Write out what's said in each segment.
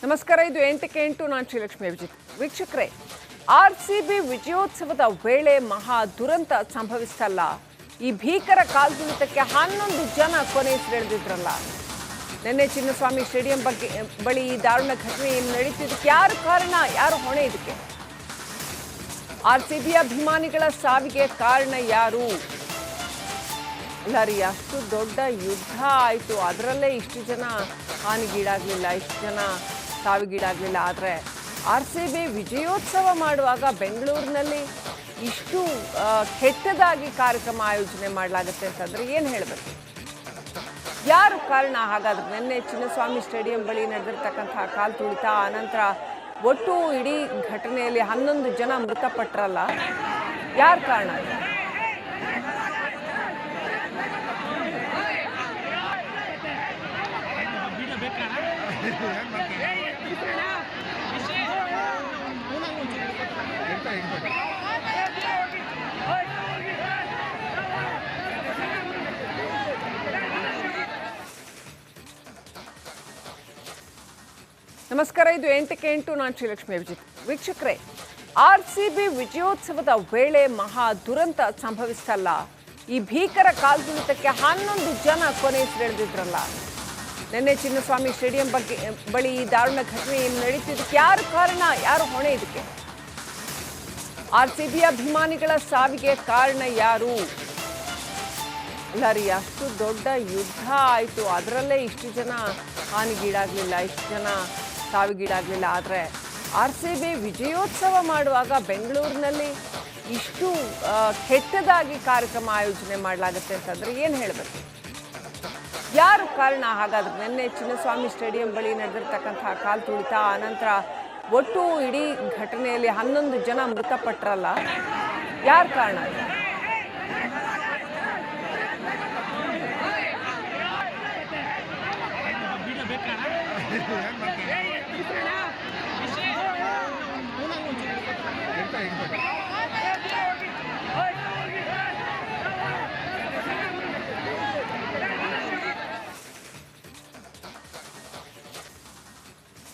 ನಮಸ್ಕಾರ. ಇದು 8ಕ್ಕೆ 8 ನಾನು ಶ್ರೀಲಕ್ಷ್ಮಿ ಅಭಿಜಿತ್. ವೀಕ್ಷಕರೇ, ಆರ್ಸಿಬಿ ವಿಜಯೋತ್ಸವದ ವೇಳೆ ಮಹಾ ದುರಂತ ಸಂಭವಿಸ್ತಲ್ಲ. ಈ ಭೀಕರ ಕಾಲ್ತುಳಿತಕ್ಕೆ 11 ಜನ ಕೊನೆಯುಸಿರೆಳೆದಿದ್ರಲ್ಲ. ನಿನ್ನೆ ಚಿನ್ನಸ್ವಾಮಿ ಸ್ಟೇಡಿಯಂ ಬಳಿ ಈ ದಾರುಣ ಘಟನೆ ನಡೀತಿದ್ದಕ್ಕೆ ಯಾರು ಕಾರಣ, ಯಾರು ಹೊಣೆ? ಇದಕ್ಕೆ ಆರ್ಸಿಬಿ ಅಭಿಮಾನಿಗಳ ಸಾವಿಗೆ ಕಾರಣ ಯಾರು? ಅಲ್ಲರಿ, ಅಷ್ಟು ದೊಡ್ಡ ಯುದ್ಧ ಆಯಿತು, ಅದರಲ್ಲೇ ಇಷ್ಟು ಜನ ಹಾನಿಗೀಡಾಗಲಿಲ್ಲ, ಇಷ್ಟು ಜನ ಸಾವಿಗೀಡಾಗಲಿಲ್ಲ. ಆದರೆ ಆರ್ಸಿಬಿ ವಿಜಯೋತ್ಸವ ಮಾಡುವಾಗ ಬೆಂಗಳೂರಿನಲ್ಲಿ ಇಷ್ಟು ಕೆಟ್ಟದಾಗಿ ಕಾರ್ಯಕ್ರಮ ಆಯೋಜನೆ ಮಾಡಲಾಗುತ್ತೆ ಅಂತಂದರೆ ಏನು ಹೇಳಬೇಕು? ಯಾರು ಕಾರಣ? ಹಾಗಾದ್ರೆ ನಿನ್ನೆ ಚಿನ್ನಸ್ವಾಮಿ ಸ್ಟೇಡಿಯಂ ಬಳಿ ನಡೆದಿರ್ತಕ್ಕಂತಹ ಕಾಲ್ತುಳಿತ, ಆನಂತರ ಒಟ್ಟು ಇಡೀ ಘಟನೆಯಲ್ಲಿ 11 ಜನ ಮೃತಪಟ್ಟರಲ್ಲ, ಯಾರು ಕಾರಣ? ನಮಸ್ಕಾರ. ಇದು 8ಕ್ಕೆ 8 ನಾನು ಶ್ರೀಲಕ್ಷ್ಮಿ ಅಭಿಜಿತ್. ವೀಕ್ಷಕರೇ, ಆರ್ಸಿಬಿ ವಿಜಯೋತ್ಸವದ ವೇಳೆ ಮಹಾ ದುರಂತ ಸಂಭವಿಸ್ತಲ್ಲ. ಈ ಭೀಕರ ಕಾಲ್ತುಳಿತಕ್ಕೆ 11 ಜನ ಕೊನೆಯುಸಿರೆಳೆದಿದ್ರಲ್ಲ. ನಿನ್ನೆ ಚಿನ್ನಸ್ವಾಮಿ ಸ್ಟೇಡಿಯಂ ಬಳಿ ಈ ದಾರುಣ ಘಟನೆ ನಡೀತಿದ್ದಕ್ಕೆ ಯಾರು ಕಾರಣ, ಯಾರು ಹೊಣೆ? ಇದಕ್ಕೆ ಆರ್ಸಿಬಿ ಅಭಿಮಾನಿಗಳ ಸಾವಿಗೆ ಕಾರಣ ಯಾರು? ಅಲ್ಲರಿ, ಅಷ್ಟು ದೊಡ್ಡ ಯುದ್ಧ ಆಯಿತು, ಅದರಲ್ಲೇ ಇಷ್ಟು ಜನ ಹಾನಿಗೀಡಾಗಲಿಲ್ಲ, ಇಷ್ಟು ಜನ ಸಾವಿಗೀಡಾಗಲಿಲ್ಲ. ಆದರೆ ಆರ್ಸಿಬಿ ವಿಜಯೋತ್ಸವ ಮಾಡುವಾಗ ಬೆಂಗಳೂರಿನಲ್ಲಿ ಇಷ್ಟು ಕೆಟ್ಟದಾಗಿ ಕಾರ್ಯಕ್ರಮ ಆಯೋಜನೆ ಮಾಡಲಾಗುತ್ತೆ ಅಂತಂದರೆ ಏನು ಹೇಳಬೇಕು? ಯಾರು ಕಾರಣ? ಹಾಗಾದ್ರೆ ನಿನ್ನೆ ಚಿನ್ನಸ್ವಾಮಿ ಸ್ಟೇಡಿಯಂ ಬಳಿ ನಡೆದಿರ್ತಕ್ಕಂತಹ ಕಾಲ್ತುಳಿತ, ಆನಂತರ ಒಟ್ಟು ಇಡೀ ಘಟನೆಯಲ್ಲಿ 11 ಜನ ಮೃತಪಟ್ಟರಲ್ಲ, ಯಾರು ಕಾರಣ?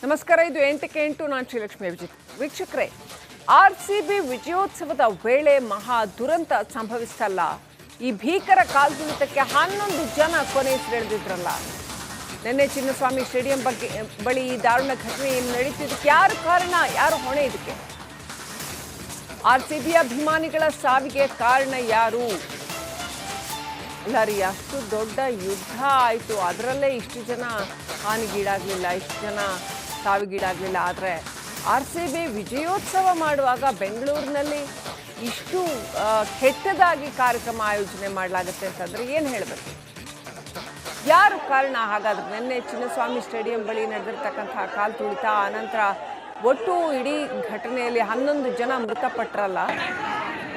ನಮಸ್ಕಾರ. ಇದು 8ಕ್ಕೆ 8 ನಾನು ಶ್ರೀಲಕ್ಷ್ಮಿ ಅಭಿಜಿತ್. ವೀಕ್ಷಕರೇ, ಆರ್ಸಿಬಿ ವಿಜಯೋತ್ಸವದ ವೇಳೆ ಮಹಾ ದುರಂತ ಸಂಭವಿಸ್ತಲ್ಲ. ಈ ಭೀಕರ ಕಾಲ್ತುಳಿತಕ್ಕೆ 11 ಜನ ಕೊನೆಯುಸಿರೆಳೆದಿದ್ರಲ್ಲ. ನಿನ್ನೆ ಚಿನ್ನಸ್ವಾಮಿ ಸ್ಟೇಡಿಯಂ ಬಳಿ ಈ ದಾರುಣ ಘಟನೆ ನಡೀತಿದ್ದಕ್ಕೆ ಯಾರು ಕಾರಣ, ಯಾರು ಹೊಣೆ? ಇದಕ್ಕೆ ಆರ್ಸಿಬಿ ಅಭಿಮಾನಿಗಳ ಸಾವಿಗೆ ಕಾರಣ ಯಾರು? ಅಲ್ಲರಿ, ಅಷ್ಟು ದೊಡ್ಡ ಯುದ್ಧ ಆಯಿತು, ಅದರಲ್ಲೇ ಇಷ್ಟು ಜನ ಹಾನಿಗೀಡಾಗಲಿಲ್ಲ, ಇಷ್ಟು ಜನ ಸಾವಿಗೀಡಾಗಲಿಲ್ಲ. ಆದರೆ ಆರ್ಸಿಬಿ ವಿಜಯೋತ್ಸವ ಮಾಡುವಾಗ ಬೆಂಗಳೂರಿನಲ್ಲಿ ಇಷ್ಟು ಕೆಟ್ಟದಾಗಿ ಕಾರ್ಯಕ್ರಮ ಆಯೋಜನೆ ಮಾಡಲಾಗುತ್ತೆ ಅಂತಂದರೆ ಏನು ಹೇಳಬೇಕು? ಯಾರು ಕಾರಣ? ಹಾಗಾದ್ರೆ ನಿನ್ನೆ ಚಿನ್ನಸ್ವಾಮಿ ಸ್ಟೇಡಿಯಂ ಬಳಿ ನಡೆದಿರ್ತಕ್ಕಂತಹ ಕಾಲ್ತುಳಿತ, ಆನಂತರ ಒಟ್ಟು ಇಡೀ ಘಟನೆಯಲ್ಲಿ 11 ಜನ ಮೃತಪಟ್ಟರಲ್ಲ,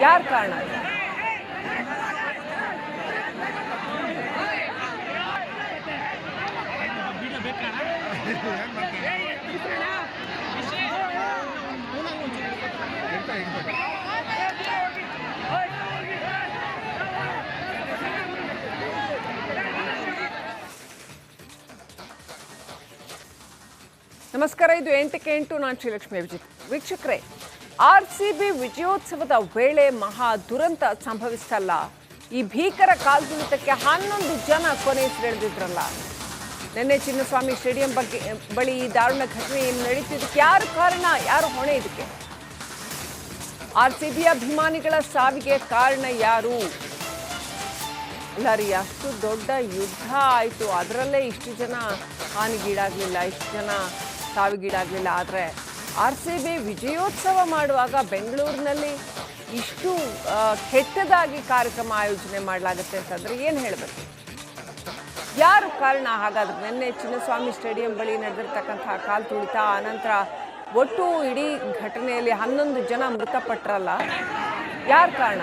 ಯಾರು ಕಾರಣ? ನಮಸ್ಕಾರ. ಇದು 8ಕ್ಕೆ 8 ನಾನು ಶ್ರೀಲಕ್ಷ್ಮಿ ಅಭಿಜಿತ್. ವೀಕ್ಷಕರೇ, ಆರ್ಸಿಬಿ ವಿಜಯೋತ್ಸವದ ವೇಳೆ ಮಹಾ ದುರಂತ ಸಂಭವಿಸ್ತಲ್ಲ. ಈ ಭೀಕರ ಕಾಲ್ತುಳಿತಕ್ಕೆ 11 ಜನ ಕೊನೆಯುಸಿರೆಳೆದಿದ್ರಲ್ಲ. ನಿನ್ನೆ ಚಿನ್ನಸ್ವಾಮಿ ಸ್ಟೇಡಿಯಂ ಬಳಿ ಈ ದಾರುಣ ಘಟನೆ ನಡೀತಿದ್ದಕ್ಕೆ ಯಾರು ಕಾರಣ, ಯಾರು ಹೊಣೆ? ಇದಕ್ಕೆ ಆರ್ಸಿಬಿ ಅಭಿಮಾನಿಗಳ ಸಾವಿಗೆ ಕಾರಣ ಯಾರು? ಅಲ್ಲರಿ, ಅಷ್ಟು ದೊಡ್ಡ ಯುದ್ಧ ಆಯಿತು, ಅದರಲ್ಲೇ ಇಷ್ಟು ಜನ ಹಾನಿಗೀಡಾಗಲಿಲ್ಲ, ಇಷ್ಟು ಜನ ಸಾವಿಗೀಡಾಗಲಿಲ್ಲ. ಆದರೆ ಆರ್ಸಿಬಿ ವಿಜಯೋತ್ಸವ ಮಾಡುವಾಗ ಬೆಂಗಳೂರಿನಲ್ಲಿ ಇಷ್ಟು ಕೆಟ್ಟದಾಗಿ ಕಾರ್ಯಕ್ರಮ ಆಯೋಜನೆ ಮಾಡಲಾಗುತ್ತೆ ಅಂತಂದರೆ ಏನು ಹೇಳಬೇಕು? ಯಾರು ಕಾರಣ? ಹಾಗಾದ್ರೆ ನಿನ್ನೆ ಚಿನ್ನಸ್ವಾಮಿ ಸ್ಟೇಡಿಯಂ ಬಳಿ ನಡೆದಿರ್ತಕ್ಕಂತಹ ಕಾಲ್ತುಳಿತ, ಆನಂತರ ಒಟ್ಟು ಇಡೀ ಘಟನೆಯಲ್ಲಿ 11 ಜನ ಮೃತಪಟ್ಟರಲ್ಲ, ಯಾರು ಕಾರಣ?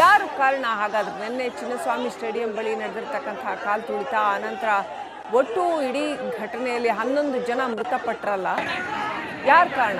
ಯಾರು ಕಾರಣ? ಹಾಗಾದ್ರೆ ನಿನ್ನೆ ಚಿನ್ನಸ್ವಾಮಿ ಸ್ಟೇಡಿಯಂ ಬಳಿ ನಡೆದಿರ್ತಕ್ಕಂತಹ ಕಾಲ್ ತುಳಿತ, ಆನಂತರ ಒಟ್ಟು ಇಡೀ ಘಟನೆಯಲ್ಲಿ 11 ಜನ ಮೃತಪಟ್ಟರಲ್ಲ, ಯಾರು ಕಾರಣ?